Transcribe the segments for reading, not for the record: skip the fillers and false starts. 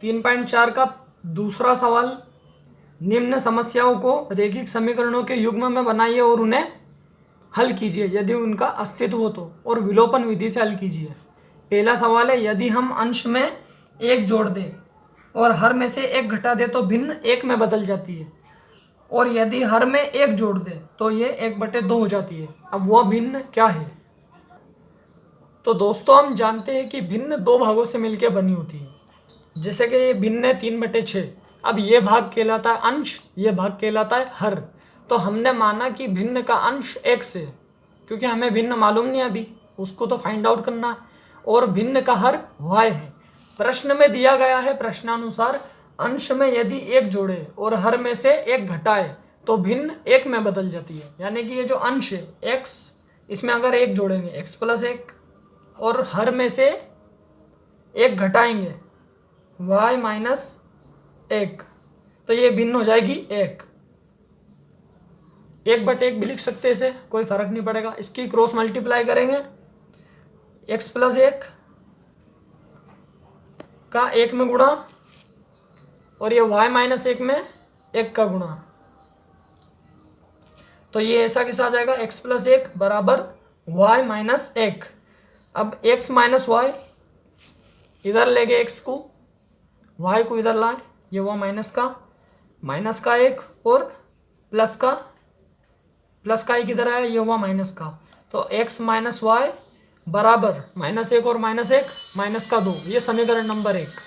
3.4 का दूसरा सवाल, निम्न समस्याओं को रेखिक समीकरणों के युग्म में बनाइए और उन्हें हल कीजिए यदि उनका अस्तित्व हो तो, और विलोपन विधि से हल कीजिए। पहला सवाल है, यदि हम अंश में एक जोड़ दें और हर में से एक घटा दें तो भिन्न एक में बदल जाती है, और यदि हर में एक जोड़ दें तो ये 1/2 हो जाती है। अब वह भिन्न क्या है? तो दोस्तों, हम जानते हैं कि भिन्न दो भागों से मिलकर बनी होती है। जैसे कि ये भिन्न है 3/6। अब ये भाग कहलाता है अंश, ये भाग कहलाता है हर। तो हमने माना कि भिन्न का अंश x है, क्योंकि हमें भिन्न मालूम नहीं अभी, उसको तो फाइंड आउट करना है। और भिन्न का हर y है। प्रश्न में दिया गया है प्रश्नानुसार, अंश में यदि एक जोड़े और हर में से एक घटाए तो भिन्न एक में बदल जाती है। यानी कि ये जो अंश है x, इसमें अगर एक जोड़ेंगे x + 1 और हर में से एक घटाएंगे y - 1, तो ये भिन्न हो जाएगी 1/1 भी लिख सकते हैं, इसे कोई फर्क नहीं पड़ेगा। इसकी क्रॉस मल्टीप्लाई करेंगे, x + 1 का 1 में गुणा, और ये y - 1 में 1 का गुणा, तो ये ऐसा कैसा आ जाएगा, x + 1 बराबर y - 1। अब x - y इधर ले गए, x को, y को इधर लाए, ये हुआ माइनस का 1, और प्लस का 1 इधर आया, ये हुआ माइनस का। तो x - y बराबर -1 और -1 -2, ये समीकरण नंबर 1।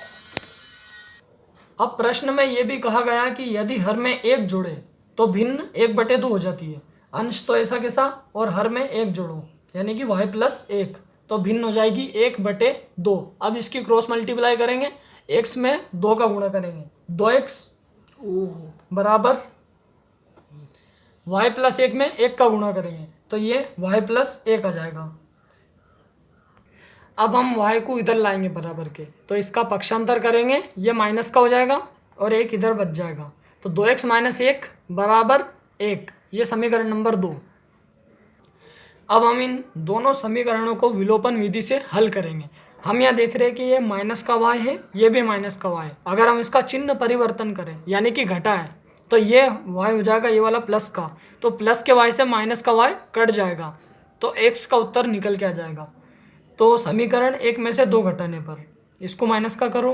अब प्रश्न में ये भी कहा गया कि यदि हर में एक जोड़े तो भिन्न 1/2 हो जाती है। अंश तो ऐसा कैसा, और हर में एक जोड़ो यानी कि y + 1, तो भिन्न हो जाएगी 1/2। अब इसकी क्रॉस मल्टीप्लाई करेंगे, x में 2 का गुणा करेंगे, 2x बराबर y + 1 में 1 का गुणा करेंगे, तो ये y + 1 आ जाएगा। अब हम y को इधर लाएंगे बराबर के, तो इसका पक्षांतर करेंगे, ये माइनस का हो जाएगा और 1 इधर बच जाएगा, तो 2x - 1 बराबर 1, ये समीकरण नंबर 2। अब हम इन दोनों समीकरणों को विलोपन विधि से हल करेंगे। हम यहाँ देख रहे हैं कि ये माइनस का y है, ये भी माइनस का y है। अगर हम इसका चिन्ह परिवर्तन करें यानी कि घटा है, तो ये y हो जाएगा ये वाला प्लस का, तो प्लस के y से माइनस का y कट जाएगा, तो x का उत्तर निकल के आ जाएगा। तो समीकरण 1 में से 2 घटाने पर इसको माइनस का करो,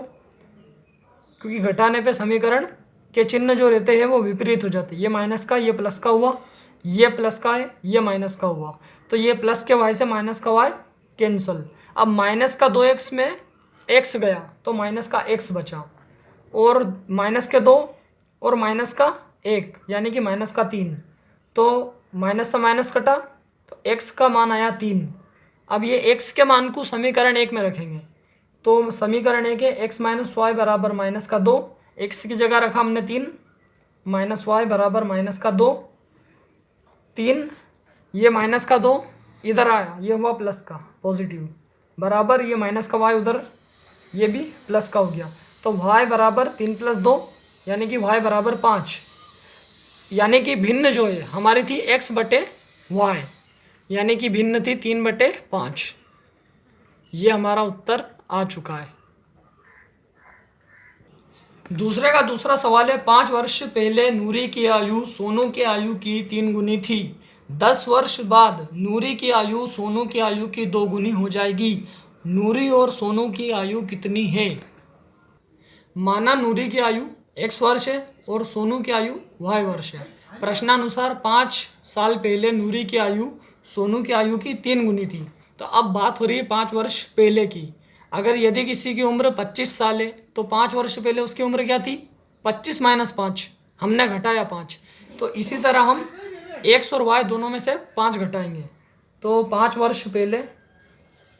क्योंकि घटाने पे समीकरण के चिन्ह जो रहते हैं वो विपरीत हो जाते हैं। ये माइनस का, ये प्लस का हुआ, ये प्लस का है, ये माइनस का हुआ, तो ये प्लस के y से माइनस का y कैंसल। अब माइनस का 2x में x गया तो माइनस का x बचा, और माइनस के 2 और माइनस का 1 यानी कि माइनस का 3, तो माइनस से माइनस कटा तो x का मान आया 3। अब ये x के मान को समीकरण 1 में रखेंगे, तो समीकरण 1 है x - y बराबर -2, x की जगह रखा हमने 3, -y बराबर -2, 3, ये -2 इधर आया, ये हुआ प्लस का पॉजिटिव, बराबर ये माइनस का y उधर, ये भी प्लस का हो गया, तो y बराबर 3 + 2 यानी कि y बराबर 5। यानी कि भिन्न जो है हमारी थी x/y, यानी कि भिन्न थी 3/5। ये हमारा उत्तर आ चुका है। दूसरे का दूसरा सवाल है, 5 वर्ष पहले नूरी की आयु सोनू की आयु की 3 गुनी थी। 10 वर्ष बाद नूरी की आयु सोनू की आयु की 2 गुनी हो जाएगी। नूरी और सोनू की आयु कितनी है? माना नूरी की आयु x वर्ष है और सोनू की आयु y वर्ष है। प्रश्नानुसार 5 साल पहले नूरी की आयु सोनू की आयु की 3 गुनी थी। तो अब बात हो रही है 5 वर्ष पहले की। अगर यदि किसी की उम्र 25 साल है तो 5 वर्ष पहले उसकी उम्र क्या थी? 25 - 5, हमने घटाया 5। तो इसी तरह हम x और y दोनों में से 5 घटाएंगे, तो 5 वर्ष पहले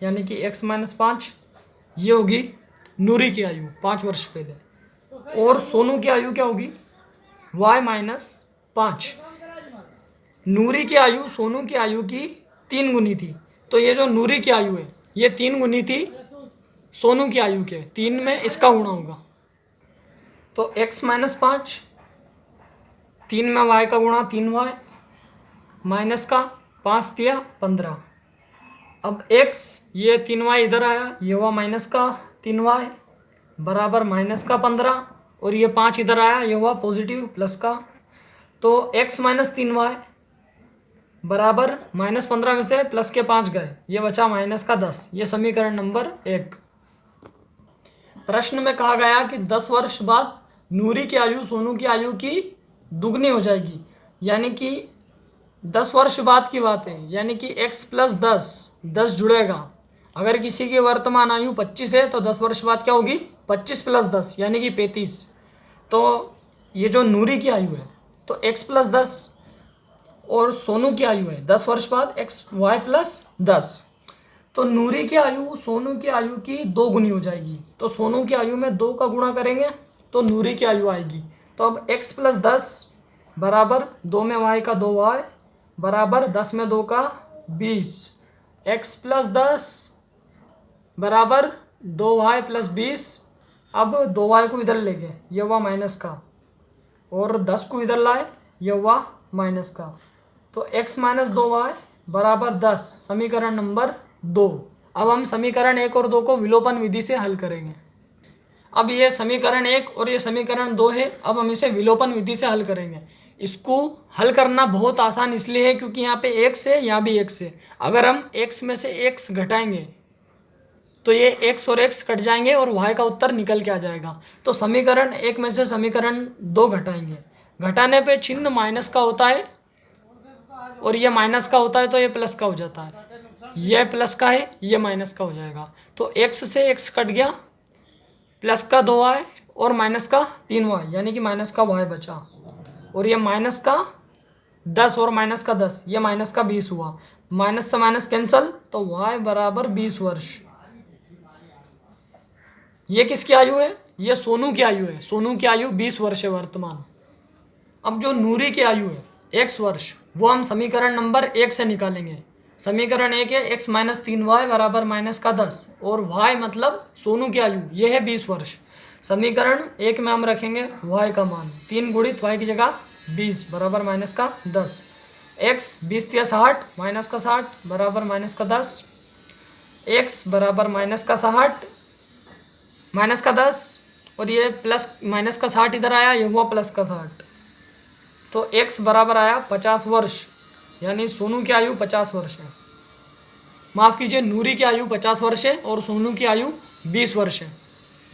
यानी कि x - 5, ये होगी नूरी की आयु 5 वर्ष पहले, और सोनू की आयु क्या होगी? y - 5। नूरी की आयु सोनू की आयु की 3 गुनी थी, तो ये जो नूरी की आयु है ये 3 गुनी थी सोनू की आयु के, 3 में इसका गुणा होगा, तो x - 5, 3 में y का गुणा 3y, माइनस का 5 दिया 15। अब x, ये 3y इधर आया, ये हुआ माइनस का 3y, बराबर माइनस का 15 और ये 5 इधर आया, ये हुआ पॉजिटिव प्लस का। तो x माइनस 3y बराबर माइनस 15 में से प्लस के 5 गए, ये बचा माइनस का 10। ये समीकरण नंबर 1। प्रश्न में कहा गया कि 10 वर्ष बाद नूरी की आयु सोनू की आयु की दुगनी हो जाएगी, यानी कि 10 वर्ष बाद की बात है, यानी कि x प्लस 10 जुड़ेगा। अगर किसी की वर्तमान आयु 25 है तो 10 वर्ष बाद क्या होगी, 25 प्लस 10 यानी कि 35। तो ये जो नूरी की आयु है तो x प्लस 10 और सोनू की आयु है 10 वर्ष बाद y प्लस 10। तो नूरी की आयु सोनू की आयु की 2 गुनी हो जाएगी। तो सोनू की आयु में 2 का गुणा करेंगे तो नूरी की आयु आएगी। तो अब x प्लस 10 बराबर 2 में y का 2y बराबर 10 में 2 का 20। x प्लस 10 बराबर 2y प्लस 20। अब 2y को इधर ले गए, ये हुआ माइनस का, और 10 को इधर लाए, ये हुआ माइनस का। तो x माइनस 2y बराबर 10, समीकरण नंबर 2। अब हम समीकरण 1 और 2 को विलोपन विधि से हल करेंगे। अब ये समीकरण 1 और ये समीकरण 2 है, अब हम इसे विलोपन विधि से हल करेंगे। इसको हल करना बहुत आसान इसलिए है क्योंकि यहाँ पे x है, यहाँ भी x है। अगर हम x में से x घटाएंगे तो ये x और x कट जाएंगे और y का उत्तर निकल के आ जाएगा। तो समीकरण 1 में से समीकरण 2 घटाएंगे, घटाने पे चिन्ह माइनस का होता है और ये माइनस का होता है तो ये प्लस का हो जाता है। ये प्लस का है, ये माइनस का हो जाएगा। तो x से x कट गया, प्लस का 2y और माइनस का 3y यानी कि माइनस का y बचा। और ये माइनस का 10 और माइनस का 10, ये माइनस का 20 हुआ। माइनस से माइनस कैंसल, तो y बराबर 20 वर्ष। ये किसकी आयु है, ये सोनू की आयु है। सोनू की आयु 20 वर्ष है वर्तमान। अब जो नूरी की आयु है x वर्ष, वो हम समीकरण नंबर 1 से निकालेंगे। समीकरण 1 है x माइनस 3y बराबर माइनस का 10 और y मतलब सोनू की आयु, ये है 20 वर्ष। समीकरण 1 में हम रखेंगे y का मान, 3 गुणित y की जगह 20 बराबर माइनस का 10। x 20 या 60 माइनस का 60 बराबर माइनस का 10। x बराबर माइनस का 60 माइनस का 10 और ये प्लस माइनस का 60 इधर आया, ये हुआ प्लस का 60। तो x बराबर आया 50 वर्ष, यानी सोनू की आयु 50 वर्ष है। माफ़ कीजिए, नूरी की आयु 50 वर्ष है और सोनू की आयु 20 वर्ष है।